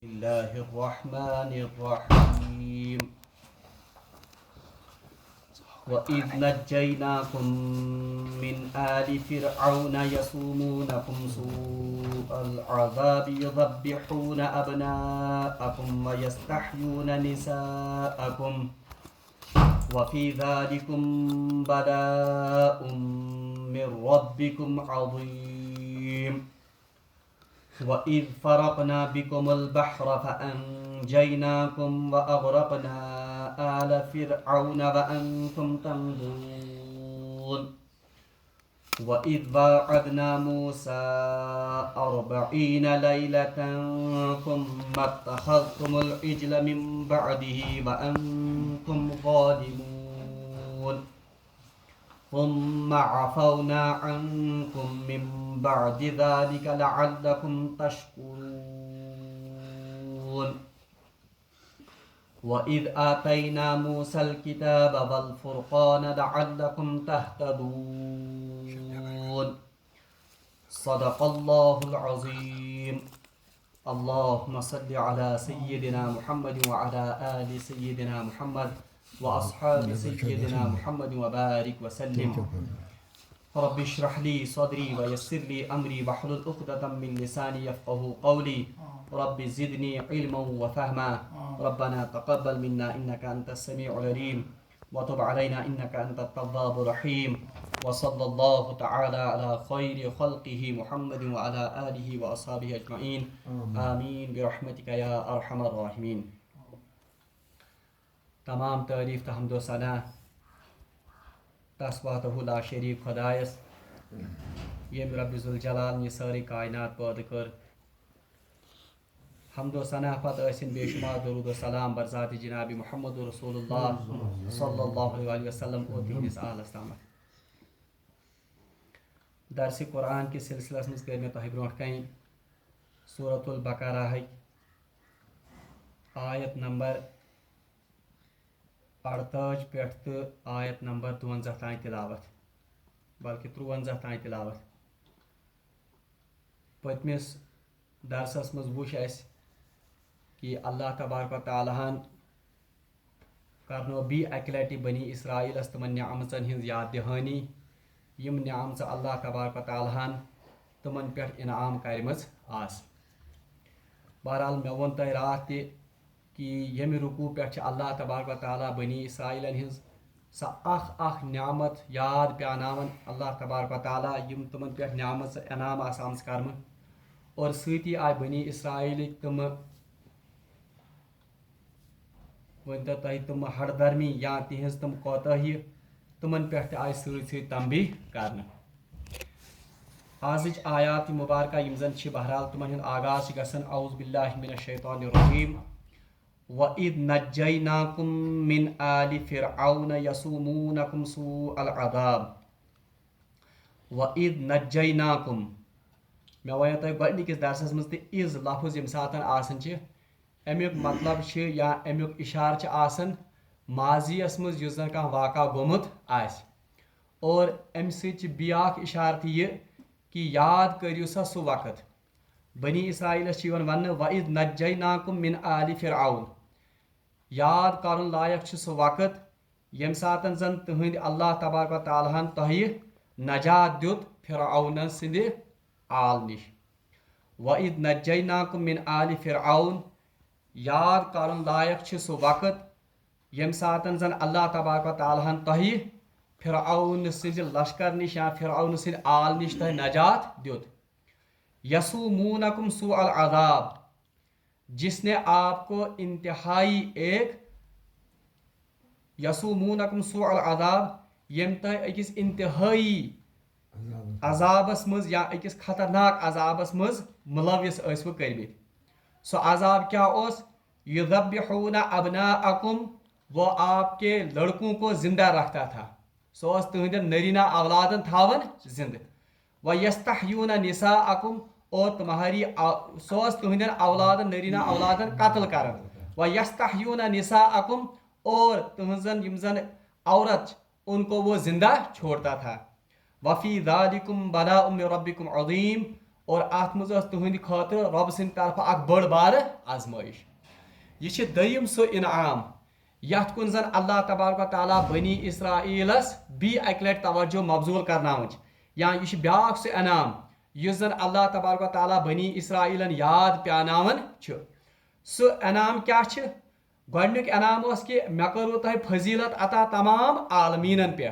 الله الرحمن الرحيم وإذ نجيناكم من آل فرعون يسومونكم سوء العذاب يذبحون أبناءكم ويستحيون نساءكم وفي ذلكم بلاء من ربكم عظيم وإذ فرقنا بكم البحر فأنجيناكم وأغرقنا آل فرعون وأنتم تنظرون وإذ واعدنا موسى 40 ليلة ثم اتخذتم العجل من بعده وأنتم ظالمون ثم عفونا عنكم من بعد ذلك لعلكم تشكرون وإذ آتينا موسى الكتاب والفرقان لعلكم تهتدون صدق الله العظيم اللهم صل على سيدنا محمد وعلى آل سيدنا محمد وأصحاب سيدنا محمد وبارك وسلم رب اشرح لي صدري ويسر لي أمري واحلل عقدة من لساني يفقهوا قولي رب زدني علما وفهما ربنا تقبل منا إنك أنت السميع العليم وتب علينا إنك أنت التواب الرحيم وصلى الله تعالى على خير خلقه محمد وعلى آله وأصحابه أجمعين آمين برحمتك يا أرحم الراحمين. تمام تعریف تو حمد و ثنا تس واتہ لا شریف خدایس یم رب ذوالجلال یہ ساری کائنات پٲدٕ کٔر. حمد و ثنا پتہٕ ٲسِن بے شمار درود و سلام برذات جناب محمد رسول اللہ صلی اللہ علیہ وسلم اور تہندس آلس تامتھ. درس قرآن کس سلسلس مز کر مےٚ تۄہہِ برونٛٹھ کنۍ سورۃ البقرہ آیت نمبر 48 پٮ۪ٹھ تہٕ آیت نمبر 52 تام تلاوت بلکہ 53 تام تلاوت. پٔتمِس درسس مز وُچھ اَسہِ کہ اللہ تبارک و تعالیٰ ہن کرنو بیٚیہِ اَکہِ لٹہِ بنی اسرائیلس تِمن نعمژن ہٕنٛز یاد دہٲنی یِم نعمژٕ اللہ تبارک و تعالیٰ ہن تِمن پٮ۪ٹھ انعام کرِمژ آسہٕ. بہرحال مےٚ ووٚن تۄہہِ راتھ تہِ کہ ییٚمہِ رُکوٗع پٮ۪ٹھ چھِ اللہ تبارک و تعالیٰ بنی اسرائیلن ہٕنٛز سۄ اکھ نعمت یاد پیٛاناوان اللہ تبارک و تعالیٰ یِم تِمن پٮ۪ٹھ نعمژٕ انعام آسہٕ آمژٕ کرنہٕ اور سۭتی آیہِ بنی اسرائیلٕکۍ تِمہٕ ؤنۍتو تُہۍ تِمہٕ ہڑدرمی یا تِہنٛز تِم کوتٲہی تِمن پٮ۪ٹھ تہِ آیہِ سۭتۍ سۭتۍ تنبیہ کرنہٕ. آزٕچ آیات مبارکہ یِم زن چھِ بہرحال تِمن ہُنٛد آغاز چھِ گژھان اعوذ باللہ من الشیطان الرجیم وَإِذْ نَجَّيْنَاكُمْ مِنْ آلِ فِرْعَوْنَ يَسُومُونَكُمْ سُوءَ الْعَذَابِ وَإِذْ نَجَّيْنَاكُمْ. مےٚ وَنیو تۄہہِ گۄڈنِکِس درسس منٛز تہِ اِز لفظ ییٚمہِ ساتہٕ آسان چھِ امیُک مطلب چھِ یا امیُک اِشارٕ چھِ آسان ماضیَس منٛز یُس زن کانٛہہ واقعہ گوٚمُت آسہِ اور امہِ سۭتۍ چھِ بیٚیہِ اکھ اِشارٕ تہِ یہِ کہ یاد کٔرِو سا سُہ وقت. بنی اسرائیلس چھِ یِوان وننہٕ وَإِذْ نَجَّيْنَاكُمْ مِنْ آلِ فِرْعَوْن. یاد کرُن لایق چھُ سُہ وقت ییٚمہِ ساتہٕ زن تٕہنٛدِ اللہ تبارک و تعالیٰ ہن تۄہہِ نجات دیُت فرعون سٕنٛدِ آل نِش. وَإِذْ نَجَّيْنَاكُمْ مِنْ آلِ فِرْعَوْن. یاد کرُن لایق چھُ سُہ وقت ییٚمہِ ساتہٕ زن اللہ تبارک و تعالیٰ ہن تۄہہِ فرعون سٕنٛزِ لشکر نِش یا فرعون سٕنٛدِ آل نِش تۄہہِ نجات دیُت. یسومونکم سوء العذاب جس نے آپ کو انتہائی ایک یسومونکم سوء العذاب یم تہ أکِس انتہائی عذابس مز یا أکِس خطرناک عذابس مز ملوث ٲسوٕ کٔرمٕتۍ. سُہ عذاب کیا اوس یذبحون ابناءکم وہ آپ کے لڑکوں کو زندہ رکھتا تھا. سُہ اوس تہنٛدٮ۪ن نرینہ اولادن تھاوان زندہ. ویستحیون نساءکم اور تمہاری سُہ اوس تہنٛدٮ۪ن اولادن نرینہ اولادن قتل کران. ویستحیون نساءکم اور تہنٛزن یِم زن عورت ان کو وہ زندہ چھوڑتا تھا. وفی ذالکم بلاء من ربکم عظیم اور ات مز تہند خاطر رب سند طرف اخ بڑ بار آزمائش یہ دیم سو انعام یت کن زن اللہ تبارک و تعالیٰ بنی اسرائیلس بی اکہ لٹ توجہ مبزول کرناون یا یہ بیاکھ سہ انعام اس زن اللہ تبارک و تعالیٰ بنی اسرائیلن یاد پیاناون سہ انعام کیا گۄڈنیُک انعام اس کہ مے کرو تہ فضیلت عطا تمام عالمینن پہ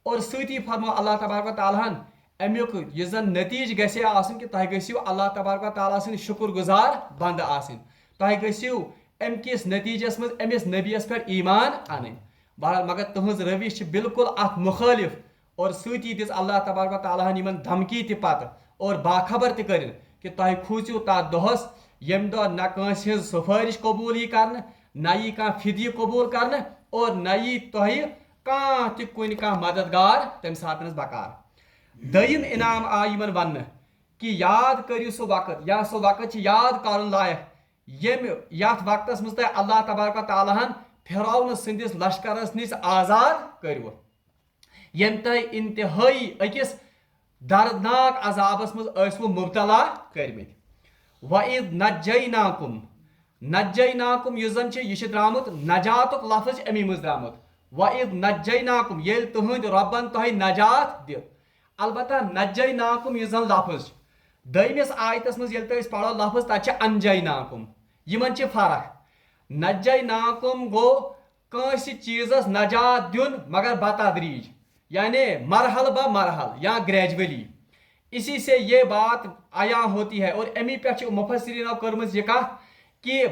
اور سۭتی فرمو اللہ تبارک و تعالیٰ ہن امیُک یُس زن نتیجہ گژھِ آسن کہ تۄہہِ گٔژھِو اللہ تبارک و تعالیٰ سٕنٛدۍ شُکر گُزار بنٛدٕ آسٕنۍ تۄہہِ گٔژھِو امہِ کِس نتیجس منٛز أمِس نبیس پٮ۪ٹھ ایمان انٕنۍ بہرحال مگر تُہنٛز روش چھِ بالکل اتھ مُخٲلف اور سۭتی دِژ اللہ تبارک و تعالیٰ ہن یِمن دھمکی تہِ پتہٕ اور باخبر تہِ کٔرِنۍ کہ تۄہہِ کھوٗژِو تتھ دۄہس ییٚمہِ دۄہ نہ کٲنٛسہِ ہٕنٛز سُفٲرِش قبوٗل یی کرنہٕ نہ یی کانٛہہ فدیہِ قبوٗل کرنہٕ اور نہ یی تۄہہِ کانٛہہ تہِ کُنہِ کانٛہہ مددگار تمہِ ساتنس بکار دوٚیِم انعام آو یِمن وننہٕ کہ یاد کٔرِو سُہ وقت یا سُہ وقت چھُ یاد کرُن لایق ییٚمہِ یتھ وقتس منٛز تۄہہِ اللہ تبارک و تعالیٰ ہن فرعون سٕنٛدِس لشکرس نِش آزاد کٔرِو ییٚمہِ تۄہہِ انتہٲیی أکِس دردناک عذابس منٛز ٲسوٕ مبتلا کٔرمٕتۍ وَإِذ نجیناکُم یُس زن چھُ یہِ چھُ درامُت نجاتُک لفظ امی منٛز درامُت وَإِذ نجیناکُم ییٚلہِ تُہنٛدۍ رۄبن تۄہہِ نجات دِژ البتہ نجیناکُم یُس زن لفظ چھُ دوٚیمِس آیتس منٛز ییٚلہِ تۄہہِ أسۍ پرو لفظ تتہِ چھِ انجیناکُم یِمن چھِ فرق نجیناکُم گوٚو کٲنٛسہِ چیٖزس نجات دیُن مگر بتدریج یعنی مرحل بہ مرحل یا گریجولی اسی سے یہ بات عیاں ہوتی ہے اور امی پہ مفسرینو کٔرمٕژ یہِ کتھ کہ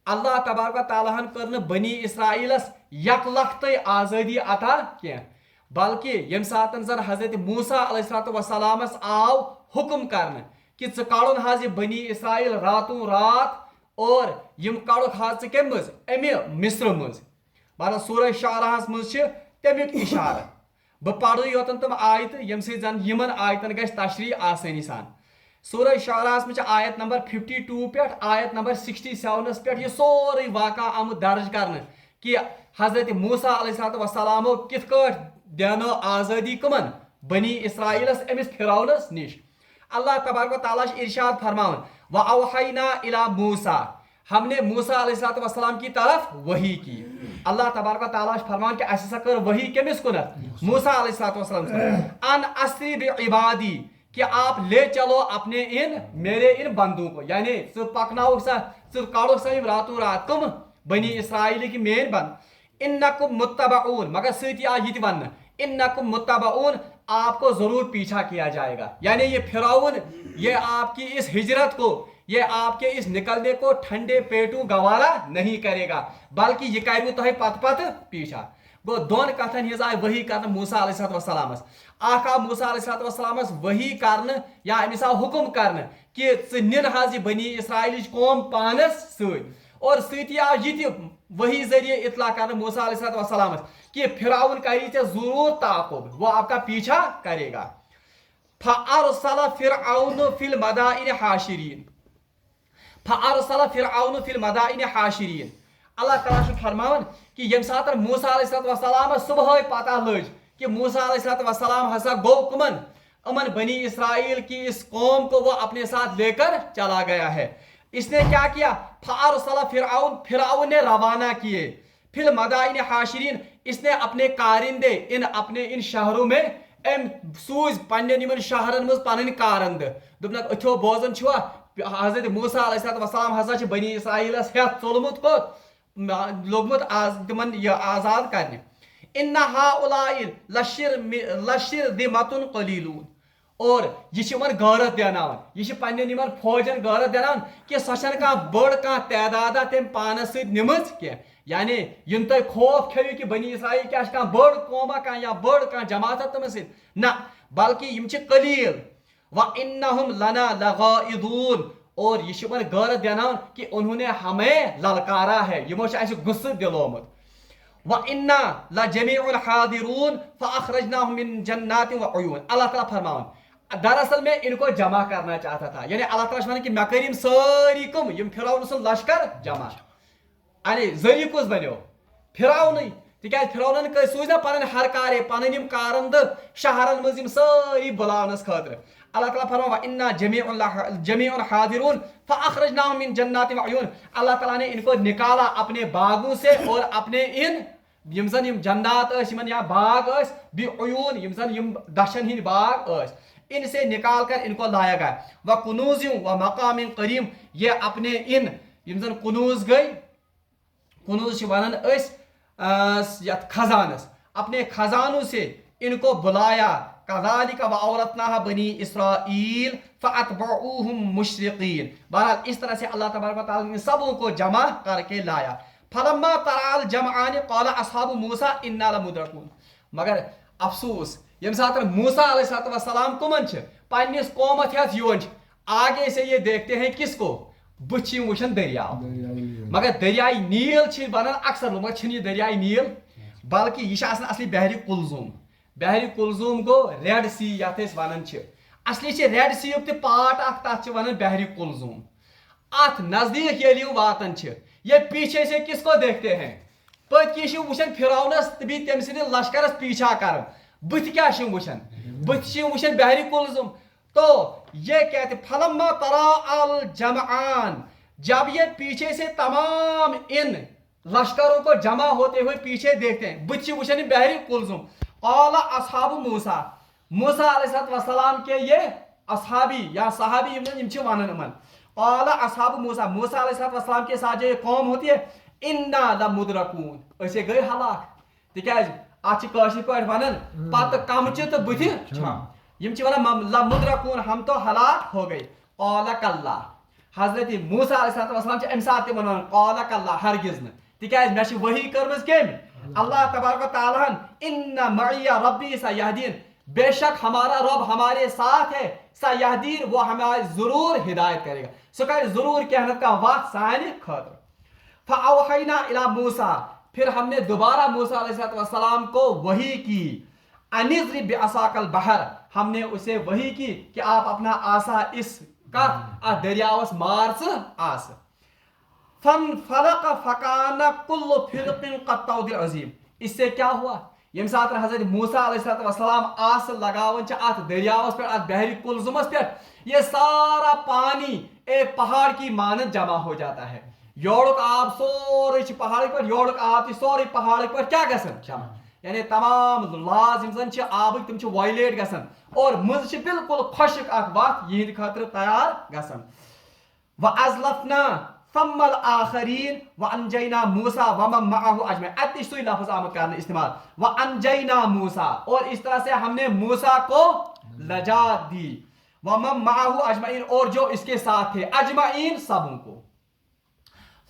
اللہ تبارک و تعالیٰ ہن کٔر نہٕ بنی اسرائیلس یکلختٕے آزٲدی عطا کینٛہہ بلکہ ییٚمہِ ساتہٕ زن حضرت موسیٰ علیہ الصلوۃ والسلامس آو حکم کرنہٕ کہ ژٕ کڑُن حظ یہ بنی اسرائیل راتوں رات اور یم کڑُکھ حظ ژٕ کمہِ منٛز امہِ مصرٕ منٛز بہرحال سورہ شعراہس منٛز چھِ تمیُک اشارٕ بہٕ پرٕ یوتن تِم آیتہٕ ییٚمہِ سۭتۍ زن یِمن آیتن گژھِ تشریح آسٲنی سان سورہ شعراہس منٛز چھِ آیت نمبر 52 پٮ۪ٹھ آیت نمبر 67 پٮ۪ٹھ یہِ سورُے واقعہ آمُت درج کرنہٕ کہ حضرت موسیٰ علیہ الصلوۃ والسلامو کِتھ کٲٹھۍ دینٲو آزٲدی کٕمن بنی اسرائیلس أمِس فرعونس نِش اللہ تبارک و تعالیٰ چھِ ارشاد فرماوان وَأَوْحَيْنَا إِلَى مُوسَىٰ ہم نے موسیٰ علیہ الصلوۃ والسلام کی طرف وحی کی اللہ تبارک و تعالیٰ چھِ فرماوان کہ اَسہِ ہسا کٔر وحی کٔمِس کُنتھ موسیٰ علیہ الصلوۃ والسلام ان اسری بعبادی کہ آپ لے چلو اپنے میرے ان بندوں کو یعنی ژٕ پکناوُکھ سا ژٕ کڑُکھ سا یِم راتوں رات کٕم بنی اسرائیلٕکۍ میٲنۍ بند انکم متبعون مگر سۭتی آو یہِ تہِ وننہٕ انکم متبعون آپ کو ضرور پیچھا کیا جائے گا یعنی یہ فرعون یہ آپ کی اس ہجرت کو یہ آپ کے اس نکلنے کو ٹھنڈے پیٹوں گوارا نہیں کرے گا بلکہ یہ کرو تۄہہِ پتہٕ پتہٕ پیچھا گوٚو دۄن کتھن ہٕنٛز آیہِ وحی کرنہٕ موسیٰ علیہ الصلوۃ والسلامس اکھ آو موسیٰ علیہ الصلوۃ والسلامس وحی کرنہٕ یا أمِس آو حکم کرنہٕ کہ ژٕ نِن حظ یہِ بنی اسرائیلٕچ قوم پانس سۭتۍ اور سۭتی آو یہِ تہِ وحی ذریعہ اطلاع کرنہٕ موسیٰ علیہ الصلوۃ والسلامس کہ فرعون کری ژےٚ ضرور تعاقب وہ آپ کا پیچھا کرے گا فأرسل فرعون فی المدائن حاشرین فأرسل فرعون فی المدائن حاشرین اللہ تعالیٰ چھُ فرماوان کہ ییٚمہِ ساتہٕ موسیٰ علیہ الصلوۃ والسلامس صبحٲے پتہ لٔج کہ موسیٰ علیہ الصلوۃ والسلام ہسا گوٚو کٕمن امن بنی اسرائیل کی اس قوم کو وہ اپنے ساتھ لے کر چلا گیا ہے اس نے کیا کیا فأرسل فرعون نے روانہ کیے فی المدائن حاشرین اس نے اپنے کارندے ان شہروں میں سوز پنن یمن شہرن مز پنن کارند دوپنک اتھو بوزن چھوا حضرت موسیٰ علیہ الصلوۃ والسلام ہسا چھ بنی اسرائیلس ہیتھ ژولمت کوت لوگمت تمن یہ آزاد کرنے ان ہؤلاء لشرذمۃ قلیلون اور یہ غیرت دیناون یہ پنن یمن فوجن غیرت دیناون کہ سۄ چھنہٕ کانٛہہ بٔڑ کانٛہہ تعدادہ تٔمۍ پانس سۭتۍ نِمٕژ کینٛہہ یعنی یم تۄہہِ خوف کھیٚیِو کہ بنی اسرائیل کیاہ چھِ کانٛہہ بٔڑ قوما کانٛہہ یا بٔڑ کانٛہہ جماعت تِمن سۭتۍ نہ بلکہ یم چھِ قلیل وانہم لنا لغائظون اور یہ چھِ یِمن غیرت دیناون کہ انہوں نے ہمیں للکارا ہے یمو چھِ اَسہِ غصہٕ دِلومُت وَإِنَّا لَجَمِيعٌ حَاضِرُونَ فَأَخْرَجْنَاهُم مِّن جَنَّاتٍ وَعُيُونٍ اللہ تعالیٰ فرماون دراصل میں ان کو جمع کرنا چاہتا تھا یعنی اللہ تعالیٰ چھُ کہ مےٚ کٔرۍ یِم سٲری کٕم یِم فرعون سُنٛد لشکر جمع یعنی ذٔریعہٕ کُس بنیو فرعونٕے تِکیٛازِ فرعونن سوٗزۍ نا پنٕنۍ ہر کارے پنٕنۍ یِم کارندٕ شہرن منٛز یِم سٲری بُلاونس خٲطرٕ اللہ تعالیٰ فرمایا وَإِنَّا جَمِيعٌ حَاضِرُونَ فَأَخْرَجْنَاهُم مِّن جَنَّاتٍ وَعُيُونٍ. اللہ تعالیٰ نے ان کو نکالا اپنے باغوں سے اور اپنے ان یم زن یم جنات اس یمن یا باغ اس بعیون یم زن یم دشن ہند باغ اس ان سے نکال کر ان کو لایا گیا. وَكُنُوزٍ وَمَقَامٍ قَرِيمٍ. یہ اپنے ان یم زن کنوز گئی کنوز ونان اس یت خزانس اپنے خزانوں سے ان کو بلایا. كذلك وأورثناها بني إسرائيل فأتبعوهم مشرقين. بہرحال اس طرح سے اللہ تبارک و تعالیٰ نے سبوں کو جمع کر کے لایا. فلما ترى الجمعان قال أصحاب موسى إنا لمدركون. مگر افسوس یم ساتھ موسیٰ علیہ السلام کمن چھ پنس قومت ہیت یون آگے سے یہ دیکھتے ہیں کس کو بچھیں وچھن دریاؤ مگر دریائے نیل چھ بنان اکثر مگر چھن یہ دریائے نیل بلکہ یہ اصلی بحری کلزوم. بحری کلزوم گو ریڈ سی یت ونان اصلی ریڈ سی یک تہ پارٹ اخ تک ونان بحری کلزوم. ات نزدیک یل واتن یہ پیچھے سے کس کو دیکھتے ہیں پتہ وچھن فرعونس بھی تم سند لشکرس پیچھا کر بت کیا وچھن بت وچھن بحری کلزوم. تو یہ کہتے فلما ترى الجمعان جب یہ پیچھے سے تمام ان لشکروں کو جمع ہوتے ہوئے پیچھے دیکھتے ہیں بت وچھن بحری کلزوم. قال اصحاب موسیٰ موسیٰ علیہ السلام کے یہ اصحابی یا صحابی ونان قال اصحاب موسیٰ موسیٰ علیہ السلام کے ساتھ جو یہ قوم ہوتی ہے انا لمدرکون اسے گئی ہلاک تکیاز اتھ پہ ونان پتہ کمچہ تو بت ونان لمدرکون ہم تو ہلاک ہو گئی. قال کلا حضرت موسیٰ علیہ السلام ام سات ونان قال کلا ہرگز نہ تکیاز مے چھ وحی کرمز کم اللہ تبارک و تعالیٰ ان معی ربی سیہدین بے شک ہمارا رب ہمارے ساتھ ہے سیہدین وہ ہمیں ضرور ہدایت کرے گا سو کہ ضرور کہنے کا وقت سانہ خاطر. فاوحینا الی موسیٰ پھر ہم نے دوبارہ موسیٰ علیہ السلام کو وحی کی ان اضرب بعصاک البحر ہم نے اسے وحی کی کہ آپ اپنا عصا اس کا دریاوس مار آس. فنفلق فکان کل فرق کالطود العظیم. اس سے کیا ہوا یم سات حضرت موسیٰ علیہ السلام آس لگاون ات دریاوس پہ ات بحری کلزمس پہ یہ سارا پانی ایک پہاڑ کی مانند جمع ہو جاتا ہے. یورک آب سورے پہاڑ پر یورک آب سورے پہاڑ پر کیا گژھان جمع یعنی تمام لاز یم زن آبک تم وائلیٹ گژھان اور مز بالکل خشک اخ وقت یہند خاطر تیار گژھان. وازلفنا ثم الاخرین وانجینا موسیٰ ومن معه اجمعین. اتنی سوئی لفظ آمد کرنے استعمال وانجینا موسیٰ اور اس طرح سے ہم نے موسیٰ کو نجات دی ومن معه اجمعین اور جو اس کے ساتھ تھے اجمعین سبوں کو.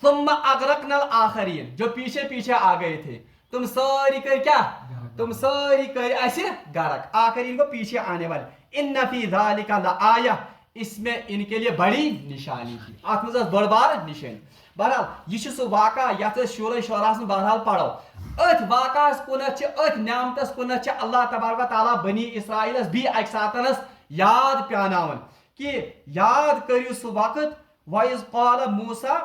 ثم اغرقنا الاخرین جو پیچھے پیچھے آ گئے تھے تم ساری کر کیا تم ساری کر ایسے غرق آخرین کو پیچھے آنے والے. ان فی ذلک لآیہ اس میں ان کے لیے بڑی نشانی تھی ات مز بڑ بار نشانی. بہرحال یہ سہ واقعہ یت شورہ شعراء بہرحال پڑھو ات واقعس کنتھ ات نعمتس کنتھ اللہ تبارک و تعالیٰ بنی اسرائیلس بھی اکہ ساتنس یاد پیاناون کہ یاد کریو سہ وقت وَإِذْ قَالَ موسیٰ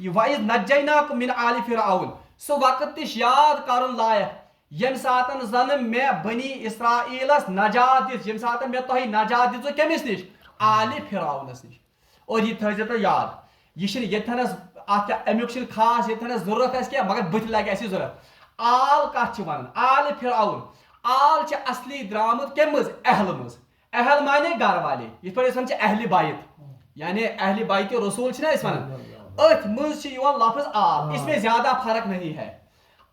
وَإِذْ نَجَّيْنَاكُمْ مِنْ آلِ فِرْعَوْنَ سہ وقت تش یاد کرن لائق یم ساتن زن میں بنی اسرائیلس نجات دت یم ساتن میں تہ نجات دت کمس نش آل فرعونس نش. اور یہ تھے تو یاد یہ یتنس ات امیک خاص یتنس ضرورت اس کیا مگر بت لگہ اس ضرورت. آل کت ونان آل فرعون آل اصلی درامت کم مز اہل مز اہل مانے گھر والے یہ پہ ون اہل بیت یعنی اہل بیت رسول ونان ات مز لفظ آل اس میں زیادہ فرق نہیں ہے.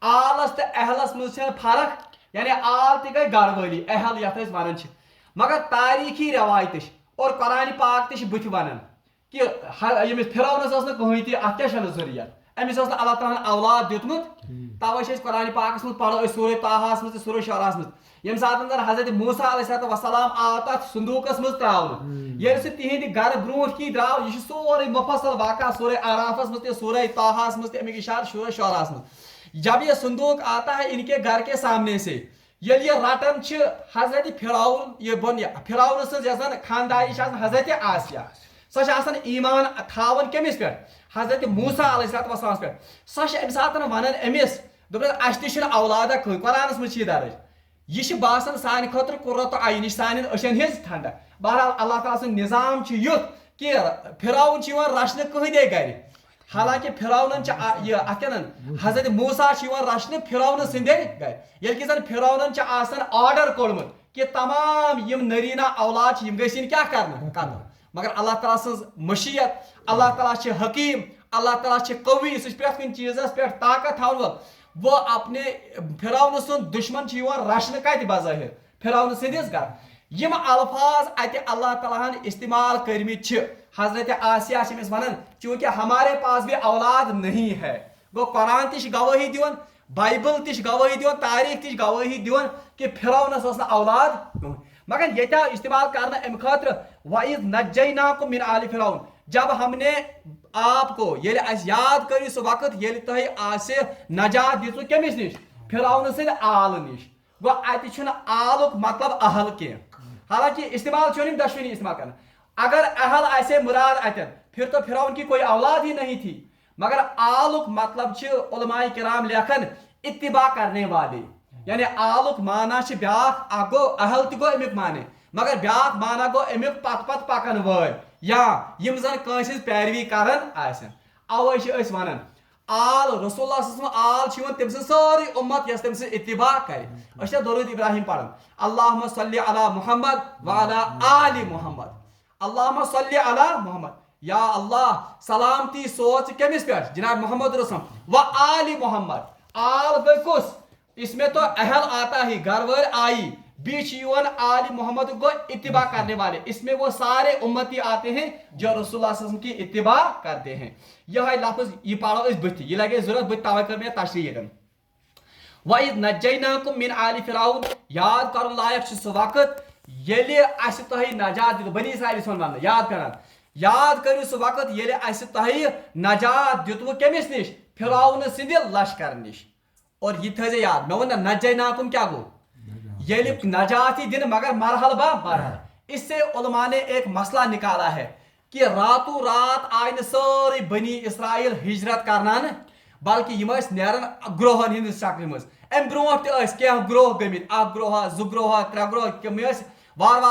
آلس تو اہلس مز فرق یعنی آل تہ گئی گھر والی اہل یت ونان مگر تاریخی روایت اور قرآن پاک تہ بت ونان کہ یمس فرعونس نا کہیں تہ ات کیا ضروریت امس اللہ تعالیٰ اولاد دیتمت توے قرآن پاکس مز پڑھو سورہ طٰہَس مز سورہ شعراء مز یم سات حضرت موسیٰ علیہ السلام آو تر صندوقس مز تراؤن یل سہ تہند گھر برو کی درو یہ سورے مفصل واقعہ سورہ اعرافس مز سورہ طٰہَس مز امیک اشارہ سورہ شعراء مز. جب یہ صندوق آتا ہے ان کے گھر کے سامنے سے یل یہ رٹن حضرت فرعون یہ بن فرعون سن خانداری حضرت آسیہ سہ ایمان تھاون کمس پہ حضرت موسیٰ علیہ السلام پہ سہ ام سات ونان امس دس تہ اولادہ قرآنس مز یہ درج یہ باسان سانہ خاطر قرۃ عین سان أچھن ہز ٹھنڈک بہرحال اللہ تعالیٰ سُنٛد نظام چھُ یُتھ کہ پھراوُن چھُ یِوان رچھنہٕ کٕہٕنۍ گرِ حالانکہ پھراونن یہ اتھ کیا حضرت موسیٰ رچھنہٕ پھراونہٕ سٕنٛدے گرِ ییٚلہِ کہِ زن پھراونن چھُ آسان آرڈر کوٚڑمُت کہ تمام یم نرینا اولاد چھِ یم گٔژھۍ یِنۍ کیٛاہ کرنہٕ قتل مگر اللہ تعالیٰ سٕنٛز مشیت اللہ تعالیٰ چھِ حکیم اللہ تعالیٰ چھِ قوی سُہ چھُ پرٛٮ۪تھ کُنہِ چیٖزس پٮ۪ٹھ طاقت تھاوَن وول وہ اپنے پھراونہٕ سُنٛد دشمن چھُ یِوان رچھنہٕ کتہِ بظٲہر پھراونہٕ سٕنٛدِس گرٕ یم الفاظ اتہِ اللہ تعالیٰ ہن استعمال کٔرمٕتۍ چھِ حضرت آسیہ چھِ أمِس ونان چونکہ ہمارے پاس بھی اولاد نہیں ہے گو قرآن تہِ چھِ گوٲہی دِوان بائبل تہِ چھِ گوٲہی دِوان تاریخ تہِ چھِ گوٲہی دِوان کہ پھراونس ٲس نہٕ اولاد مگر ییٚتہِ آو استعمال کرنہٕ امہِ خٲطرٕ وَإِذْ نَجَّيْنَاكُم مِّنْ آلِ فِرعون جب ہم نے آپ کو ییٚلہِ اَسہِ یاد کٔرِو سُہ وقت ییٚلہِ تۄہہِ آسہِ نجات دِژوٕ کٔمِس نِش پھراونہٕ سٕنٛدِ آلہٕ نِش گوٚو اَتہِ چھُنہٕ آلُک مطلب اہل کینٛہہ حالانکہ استعمال چھُ یِم دۄشوٕنی استعمال کرنا اگر اہل آسے مراد اتن پھر تو فرعون کی کوئی اولاد ہی نہیں تھی مگر آلک مطلب چھ علماء کرام لیکھن اتباع کرنے والے یعنی آلک مانا چھ بیاکھ اکھ گو اہل تہ گو امیک معنی مگر بیاکھ مانا گو امیک پت پت پکن وٲلۍ یا یم زن کٲنٛسہِ ہٕنٛز پیروی کران آسن اوے چھِ أسۍ ونان آل رسول اللہ صلی اللہ علیہ وسلم آل چھِ یِوان تٔمۍ سٕنٛز سٲرٕے اُمت یۄس تٔمۍ سٕنٛز اتباع کرِ أسۍ چھِ درود ابراہیم پران اللہُمہ صلی علی محمد وعلی آل محمد اللہُمہ صلی علی محمد یا اللہ سلامتی سوچ کمس پہ جناب محمد رسول و آل محمد آل گئی کس اس میں تو اہل آتا ہی گھر وال آئی بیچ یون آل محمد کو اتباع کرنے والے اس میں وہ سارے امتی آتے ہیں جو رسول اللہ صلی اللہ علیہ وسلم کی اتباع کرتے ہیں یہ لفظ یہ پڑھو اس بتھی یہ لگے ضرورت بت توے کر میں تشریح کرن وَإِذْ نَجَّيْنَاكُم مِّنْ آلِ فِرْعَوْنَ یاد کرن لائق چھ سُہ وقت ییٚلہِ اَسہِ تۄہہِ نجات دِتوٕ بنی اسرائیل چھِ ونان یاد کران یاد کٔرِو سُہ وقت ییٚلہِ اَسہِ تۄہہِ نجات دِتوٕ کٔمِس نِش فرعونہٕ سٕنٛدِ لشکر نِش اور یہ تھٲیزِ یاد مےٚ ووٚن نہ نجیناکُم کیٛاہ گوٚو ییٚلہِ نجات ہی دِنہٕ مگر مرحل با مرحل اس سے علماء نے ایک مسئلہ نکالا ہے کہ راتوں رات آئی نہٕ سٲرٕے بنی اسرائیل ہجرت کرناونہٕ بلکہ یم نیران گروہن ہندس شکلہِ منٛز امہِ برونٛٹھ تہِ ٲسۍ کینٛہہ گروہ گٔمٕتۍ اکھ گروہا زٕ گروہا ترٛےٚ گروہ تِم ٲسۍ وار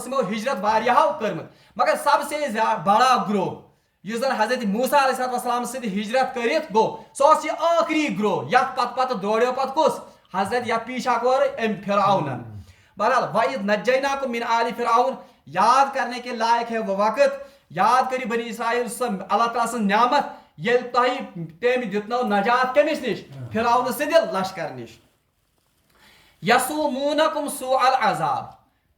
یِمو ہجرت واریاہو کٔرمٕژ مگر سب سے بڑا گروہ یُس زن حضرت موسیٰ علیہ السلام سۭتۍ ہجرت کٔرِتھ گوٚو سُہ اوس یہِ ٲخری گروہ یتھ پتہٕ دورٮ۪و پتہٕ کُس حضرت یا پیچھا کور امہِ فرعونن بہرحال وَإِذْ نَجَّيْنَاكُم مِّنْ آلِ فِرْعَوْنَ یاد کرنے کے لائق ہے وہ وقت یاد کری بنی اسرائیل اللہ تعالیٰ سٕنٛز نعمت ییٚلہِ تۄہہِ تٔمۍ دِتنو نجات کٔمِس نِش فرعونہٕ سٕنٛدِ لشکر نِش یسومونکم سوء العذاب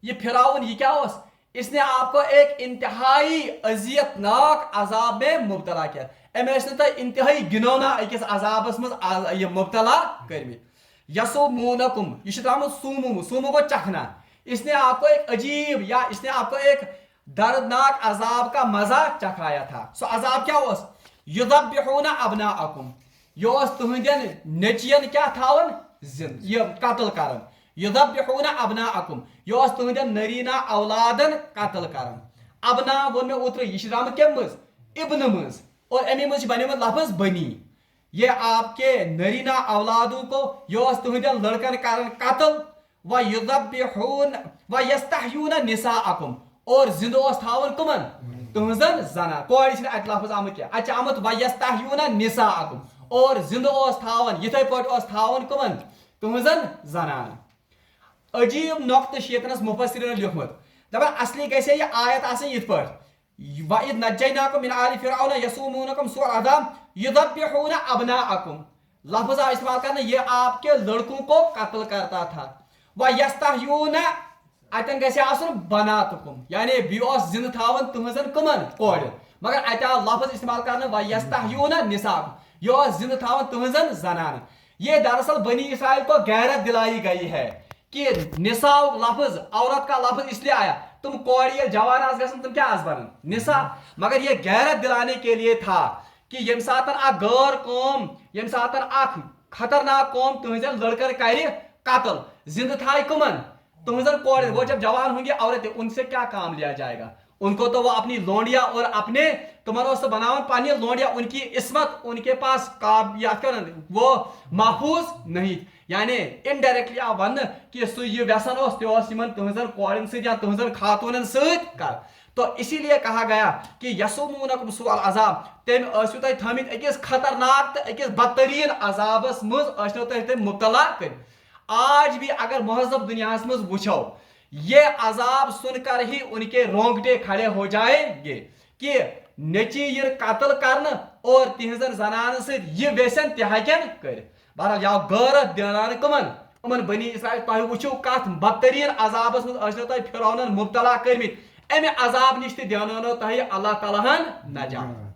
یہ فرعون یہ کیا اوس اس نے آپ کو ایک انتہائی اذیت ناک عذاب میں مبتلا کیا امہِ ٲسۍ نہٕ تۄہہِ انتہائی گِنونا أکِس عذابس منٛز یہِ مبتلا کٔرمٕتۍ یسومونکم یہ چھُ درٛامُت سومو گوٚو چکھنا اس نے آپ کو ایک عجیب یا اس نے آپ کو ایک دردناک عذاب کا مزہ چکھایا تھا سو عذاب کیا اوس یذبحون ابناءکم یہ اوس تُہنٛدٮ۪ن نیٚچوٮ۪ن کیٛاہ تھاوان زندٕ یہ قتل کران یذبحون ابناءکم یہ اوس تُہنٛدٮ۪ن نرینا اولادن قتل کران ابنا ووٚن مےٚ اوترٕ یہِ چھُ درٛامُت کمہِ منٛز ابنہٕ منٛز اور امی منٛز چھُ بنیومُت لفظ بنی یہ آپ کے نرینا اولادوں کو یہ اوس تُہنٛدٮ۪ن لڑکن کران قتل وَيُذَبِّحُونَ وَيَسْتَحْيُونَ نِسَاءَكُمْ اور زندٕ اوس تھاوان کٕمن تُہنٛزن زنان کورِ چھِنہٕ اَتہِ لفظ آمُت کینٛہہ اَتہِ چھُ آمُت وَيَسْتَحْيُونَ نِسَاءَكُمْ اور زندٕ اوس تھاوان یِتھے پٲٹھۍ اوس تھاوان کٕمن تُہنٛزن زنان عجیب نۄقطہٕ چھُ ییٚتنس مُفسِریٖنو لیوٚکھمُت دپان اصلی گژھِ ہے یہِ آیت آسٕنۍ یِتھ پٲٹھۍ وَإِذْ نَجَّيْنَاكُم مِّنْ آلِ فِرْعَوْنَ يَسُومُونَكُم سوءَ العذاب يُذَبِّحُونَ أَبْنَاءَكُم لفظ آ استعمال کرنا یہ آپ کے لڑکوں کو قتل کرتا تھا وَيَسْتَحْيُونَ اتن گژھِ آسُن بناتُکُم یعنی بیٚیہِ اوس زندٕ تھاوان تُہنٛزن کٕمن کورٮ۪ن مگر اتہِ آو لفظ استعمال کرنہٕ وَيَسْتَحْيُونَ نِساءَكُم یہ اوس زندٕ تھاوان تُہنٛزن زنانن یہ دراصل بنی اسرائیل کو غیرت دلائی گئی ہے کہ نساء لفظ عورت کا لفظ اس لیے آیا تم کوڑی جوان آس گژھن تم کیا آس بنن نساء مگر یہ غیرت دلانے کے لیے تھا کہ یم ساتن اکھ غٲر قوم یم ساتن اکھ خطرناک قوم تہنٛزن لڑکن کرِ قتل زندہ تھائے کمن تہنٛزن کورٮ۪ن وہ جب جوان ہوں گے عورتیں ان سے کیا کام لیا جائے گا ان کو تو وہ اپنی لونڈیاں اور اپنے تمہن بناون پنہ لونڈ یا ان کی عصمت ان کے پاس قابلیت وہ محفوظ نہیں یعنی انڈائریکٹلی آو ون کہ سہ یہ ویسن تہذن کورن ست یا تہذن خاتونن ست کر تو اسی لیے کہا گیا کہ یسومونکم سوء العذاب تم ٲسِو تُہۍ تھٲمٕتۍ أکِس خطرناک تہٕ أکِس بدترین عذابس منٛز ٲسنو تُہۍ تٔمۍ مبتلا کٔرِتھ آج بھی اگر مہذب دنیاہس منٛز وٕچھو یہ عذاب سن کر ہی ان کے رونگٹے کھڑے ہو جائیں گے کہ نیچیر قتل کرنا اور تہذن زنان ست یہ ویسن تہ ہیکن کٔرِتھ بہرحال یا غیرت دینان کمن امن بنی اسرائیل تۄہہِ وٕچھِو کتھ بدترین عذابس منٛز ٲسنو تۄہہِ فرعونن مبتلا کٔرمٕتۍ امہِ عذاب نش تہِ دینٲونو تۄہہِ اللہ تعالیٰ ہن نجات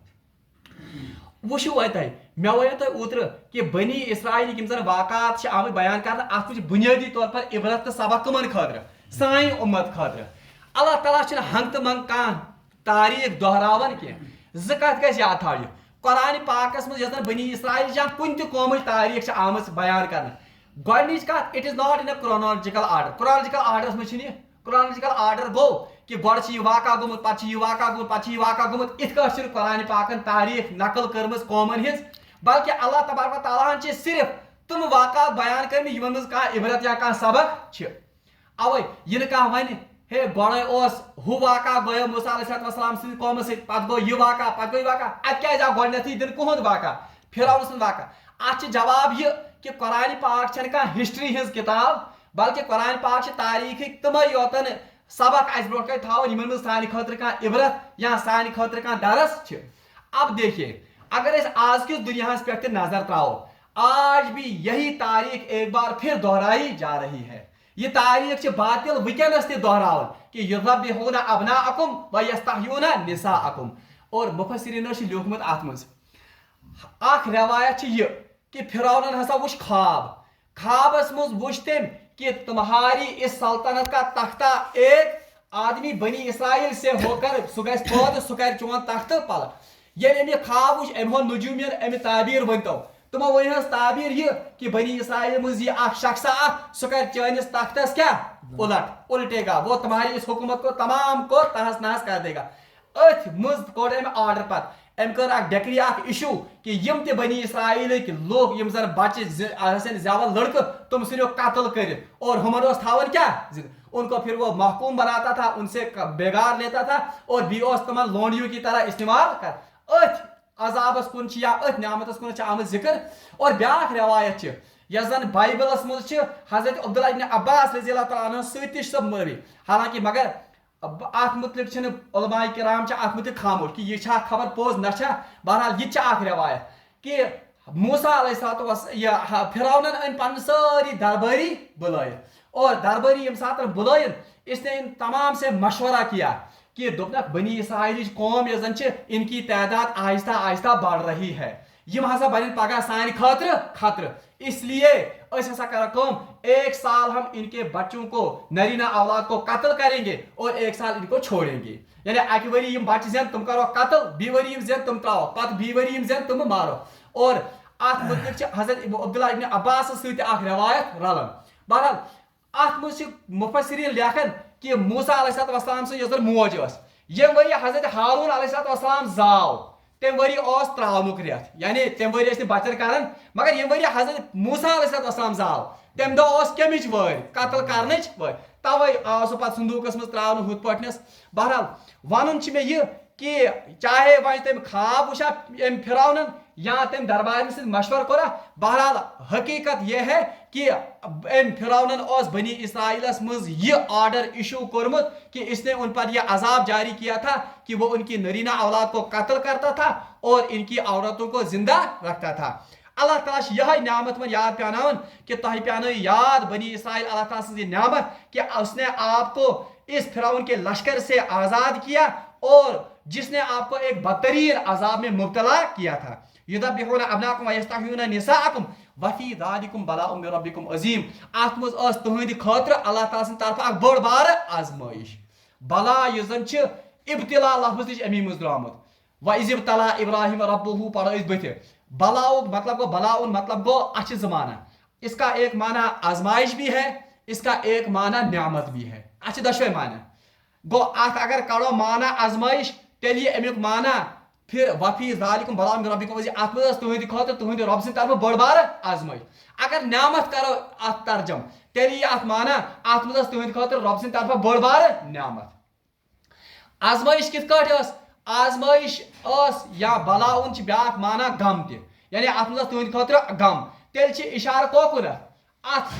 وٕچھِو وۄنۍ تۄہہِ مےٚ وَنیو تۄہہِ اوترٕ کہ بنی اسرائیل یم زن واقعات چھِ آمٕتۍ بیان کرنہٕ اتھ منٛز چھِ بنیٲدی طور پر عبرت تہٕ سبق کٕمن خٲطرٕ سانہِ اُمت خٲطرٕ اللہ تعالیٰ چھِنہٕ ہنٛگ تہٕ منٛگ کانٛہہ تاریٖخ دۄہراوان کینٛہہ زٕ کتھ گژھِ یاد تھاونہِ قرآنِ پاکس منٛز یۄس زن بنی اسرائیل یا کُنہِ تہِ قومٕچ تاریٖخ چھِ آمٕژ بیان کرنہٕ گۄڈنِچ کتھ it is not in a chronological order chronological orders منٛز چھِنہٕ یہِ کرونالجیکل آرڈر گوٚو کہ گۄڈٕ چھِ یہِ واقعہ گوٚمُت پتہٕ چھِ یہِ واقعہ گوٚمُت پتہٕ چھِ یہِ واقعہ گوٚمُت یِتھ کٲٹھۍ چھِنہٕ قرآنِ پاکن تاریٖخ نقل کٔرمٕژ قومن ہٕنٛز بلکہ اللہ تبارک و تعالیٰ ہن چھِ صرف تِم واقعات بیان کٔرمٕتۍ یِمن منٛز کانٛہہ عبرت یا کانٛہہ سبق چھِ اوے یِنہٕ کانٛہہ وَنہِ ہے گۄڈے اوس ہُہ واقعہ گوٚو موسیٰ علیہ السلام سٕنٛدِ قومہٕ سۭتۍ پتہٕ گوٚو یہِ واقعہ پتہٕ گوٚو یہِ واقعہ اَتہِ کیازِ آو گۄڈنیتھٕے دِنہٕ کُہُنٛد واقعہ فرعون سُنٛد واقعہ اتھ چھِ جواب یہِ کہ قرآنِ پاک چھنہٕ کانٛہہ ہسٹری ہٕنٛز کِتاب بلکہ قرآنِ پاک چھِ تاریٖخٕکۍ تِمے یوتن سبق اسہِ برونٛٹھ کنہِ تھاوان یِمن منٛز سانہِ خٲطرٕ کانٛہہ عبرت یا سانہِ خٲطرٕ کانٛہہ درس چھِ اب دیکھیے اگر أسۍ آز کِس دُنیاہس پٮ۪ٹھ تہِ نظر تراوو آج بھی یہی تاریخ ایک بار پھر دہرائی جا رہی ہے یہ تاریخ چھِ باطل وٕنکیٚنس تہِ دہراوان کہ یذبحون ابناءکم ویستحیون نساءکم اور مفسرینو چھِ لیوکھمُت اتھ منٛز اکھ روایت چھِ یہِ کہ فرعونن ہسا وٕچھ خوابس منٛز وٕچھ تٔمۍ کہ تمہاری اس سلطنت کا تختہ ایک آدمی بنی اسرائیل سے ہو کر سُہ گژھِ پٲدٕ سُہ کرِ چون تختہٕ پلٹ ییٚلہِ أمۍ یہِ خواب وٕچھ أمۍ ووٚن نجوٗمین امہِ تعبیٖر ؤنۍتو تمو ؤنۍ حظ تعبیٖر یہِ کہ بنی اسرائیل منٛز یہِ اکھ شخصا اکھ سُہ کرِ چٲنِس تختس کیٛاہ الٹے گا وہ تمہاری اس حکومت کو تمام کو تہس نہس کر دے گا أتھۍ منٛز کوٚر أمۍ آرڈر پتہٕ أمۍ کٔر اکھ ڈیکری اکھ اِشوٗ کہ یِم تہِ بنی اسرائیلٕکۍ لُکھ یِم زن بچہِ آسن زٮ۪وان لڑکہٕ تم ژھٕنِو قتل کٔرِتھ اور ہُمن اوس تھاوان کیٛاہ ان کو پھر وہ محکوم بناتا تھا ان سے بیگار لیتا تھا اور بیٚیہِ اوس تمن لونڈیو کی طرح استعمال کر أتھۍ عذابس کُن چھِ یا أتھۍ نعمتس کُن چھِ آمٕژ ذکر اور بیاکھ روایت چھِ یۄس زن بایبلس منٛز چھِ حضرت عبداللہ ابن عباس رضی اللہ تعالیٰ عنہ سۭتۍ تہِ چھِ سۄ مروی حالانکہ مگر اتھ متعلق چھِنہٕ علماء کرام چھِ اتھ متعلق خاموش کہ یہِ چھا خبر پوٚز نہ چھا بہرحال یہِ تہِ چھِ اکھ روایت کہ موسیٰ علیہ السلام فرعونن أنۍ پنٕنۍ سٲری دربٲری بُلٲیِتھ اور دربٲری ییٚمہِ ساتہٕ بُلٲیِن اس نے ان تمام سے مشورہ کیا کہ دوٚپنکھ بنی اسرائیلٕچ قوم یۄس زن چھِ ان کی تعداد آہستہ آہستہ بڑھ رہی ہے یم ہسا بنن پگہ سانہِ خٲطرٕ خطرٕ اس لیے أسۍ ہسا کرو کٲم ایک سال ہم ان کے بچوں کو نرینہ اولاد کو قتل کریں گے اور ایک سال ان کو چھوڑیں گے یعنی اکہِ ؤری یم بچہِ زین تم کرو قتل بیٚیہِ ؤری یم زین تم تراوو پتہٕ بیٚیہِ ؤری یم زین تم مارو اور اتھ متعلق چھِ حضرت عبداللہ ابن عباس سۭتۍ اکھ روایت رلان بہرحال اتھ منٛز چھِ مفسرین لیکھان کہ موسیٰ علیہ السلام سٕنٛز یۄس زن موج ٲس ییٚمہِ ؤری حضرت ہارون علیہ السلام زاو تمہِ ؤری اوس تراونُک رٮ۪تھ یعنی تمہِ ؤری ٲسۍ نہٕ بچن کران مگر ییٚمہِ ؤری حضرت موسیٰ علیہ السلام زاو تمہِ دۄہ اوس کمِچ وٲرۍ قتل کرنٕچ وٲرۍ توے آو سُہ پتہٕ صندوٗقس منٛز تراونہٕ ہُتھ پٲٹھۍ بہرحال ونُن چھُ مےٚ یہِ کہ چاہے وۄنۍ تٔمۍ خواب وٕچھا أمۍ فرعونن یا تٔمۍ دربارن سۭتۍ مشورٕ کوٚرا بہرحال حقیقت یہ ہے کہ أمۍ فرعونن اوس بنی اسرائیلس منٛز یہِ آرڈر ایشو کوٚرمُت کہ اس نے ان پر یہ عذاب جاری کیا تھا کہ وہ ان کی نرینہ اولاد کو قتل کرتا تھا اور ان کی عورتوں کو زندہ رکھتا تھا اللہ تعالیٰ چھِ یہے نعمت وۄنۍ یاد پیاناوان کہ تۄہہِ پیانٲیِو یاد بنی اسرائیل اللہ تعالیٰ سٕنٛز یہ نعمت کہ اس نے آپ کو اس فرعون کے لشکر سے آزاد کیا اور جس نے آپ کو ایک بدترین عذاب میں مبتلا کیا تھا یذبحون ابناءکم ویستحیون نساءکم وفی ذالکم بلاء من ربکم عظیم اتھ منٛز ٲس تُہنٛدِ خٲطرٕ اللہ تعالیٰ سٕنٛدِ طرفہٕ اکھ بٔڑ بارٕ آزمٲیش بلا یُس زن چھِ ابتلا لفظ تہِ چھِ امی منٛز درٛامُت وَإِذِ ابتلا ابراہیم ربہ پڑھو أسۍ بٕتھِ بلاؤک مطلب گو بلاؤن مطلب گو اچھے زمانہ اس کا ایک معنی آزمائش بھی ہے اس کا ایک معنی نعمت بھی ہے اچھے دشوے معنی گو اتھ اگر کڑو معنی آزمائش تیٚلہِ یہِ امیُک معنی پھر وفی ذالکم بلاء من ربکم عظیم ات مز تہندِ خٲطرٕ تہندِ رۄب سٕنٛدِ طرفہٕ بٔڑ بارٕ آزمٲیش اگر نعمت کرو ات ترجم تیٚلہِ یی ات مانا ات مز تہندِ خٲطرٕ رۄب سٕنٛدِ طرفہٕ بٔڑ بارٕ نعمت آزمٲیش کِتھ کٲٹھۍ ٲس آزمٲیش ٲس یا بلاؤن چھِ بیٛاکھ مانا غم تہِ یعنی ات مز تہندِ خٲطرٕ غم تیٚلہِ چھِ اِشارٕ کوکُنتھ ات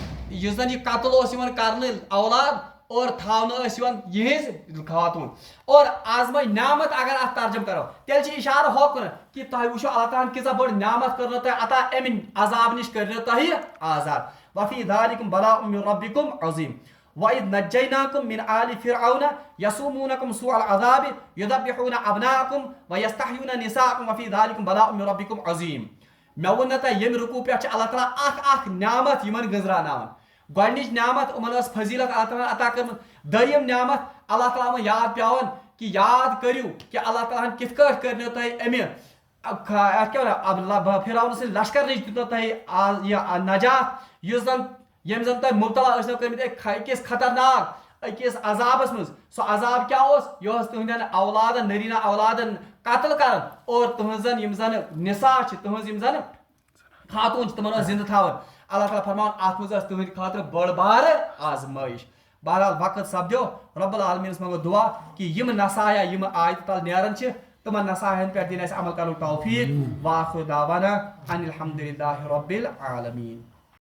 یُس زن یہِ قتل اوس یِوان کرنہٕ اولاد اور تھاونہٕ ٲسۍ یِوان یِہنٛز خاتوٗن اور آزمٲے نعمت اگر اتھ ترجم کرو تیٚلہِ چھِ اِشارٕ ہوکُن کہِ تۄہہِ وٕچھو اللہ تعالیٰ ہن کۭژاہ بٔڑ نعمت کٔرنو تۄہہِ عطا امہِ عذاب نِش کٔرنو تۄہہِ آزاد وفی ذالکم بلاء من ربکم عظیم وَإِذْ نَجَّيْنَاكُمْ مِنْ آلِ فِرْعَوْنَ يَسُومُونَكُمْ سُوءَ الْعَذَابِ يُذَبِّحُونَ أَبْنَاءَكُمْ وَيَسْتَحْيُونَ نِسَاءَكُمْ وَفِي ذَلِكُمْ بَلَاءٌ مِنْ رَبِّكُمْ عَظِيمٌ مےٚ ووٚن نہ تۄہہِ ییٚمہِ رُکوٗع پٮ۪ٹھ چھِ اللہ تعالیٰ اکھ نعمت یِمن گٔنٛزراوناوان گۄڈنِچ نعمت یِمن ٲس فضیٖلت اللہ تعالیٰ عطا کٔرمٕژ دوٚیِم نعمت اللہ تعالیٰ یاد پیٚوان کہِ یاد کٔرِو کہِ اللہ تعالیٰ ہن کِتھ کٲٹھۍ کٔرنو تۄہہِ امہِ یتھ کیاہ وَنان فِرعون سٕنٛدِ لشکر نِش دیُتنو تۄہہِ یہِ نجات یُس زن ییٚمہِ زن تۄہہِ مُبتلا ٲسنو کٔرمٕتۍ أکِس خطرناک أکِس عذابس منٛز سُہ عذاب کیاہ اوس یہِ اوس تُہنٛدٮ۪ن اولادن نٔریٖنا اولادن قتل کران اور تُہنٛزن یِم زن نسا چھِ تُہنٛز یِم زن خاتوٗن چھِ تِمن اوس زنٛدٕ تھاوان اللہ تعالیٰ فرماوان اتھ منٛز ٲس تُہنٛدِ خٲطرٕ بٔڑ بارٕ آزمٲیش بہرحال وقت سپدیو رۄب العالمیٖنس منٛگو دُعا کہِ یِم نصایا یِم آیتہِ تل نیران چھِ تِمن نصاین پٮ۪ٹھ دِنۍ اَسہِ عمل کرنُک توفیٖق وآخر دعوانا ان الحمدُللہ رب العالمیٖن